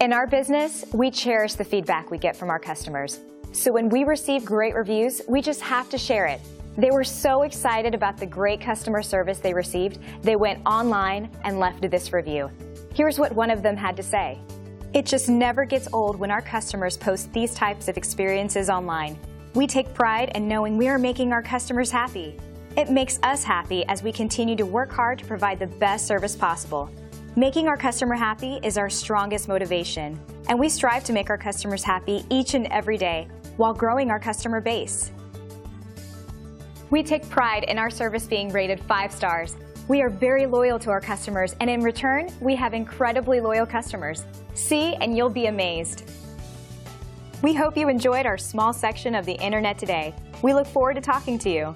In our business, we cherish the feedback we get from our customers. So when we receive great reviews, we just have to share it. They were so excited about the great customer service they received, they went online and left this review. Here's what one of them had to say. It just never gets old when our customers post these types of experiences online. We take pride in knowing we are making our customers happy. It makes us happy as we continue to work hard to provide the best service possible. Making our customer happy is our strongest motivation, and we strive to make our customers happy each and every day while growing our customer base. We take pride in our service being rated 5 stars. We are very loyal to our customers, and in return, we have incredibly loyal customers. See, and you'll be amazed. We hope you enjoyed our small section of the internet today. We look forward to talking to you.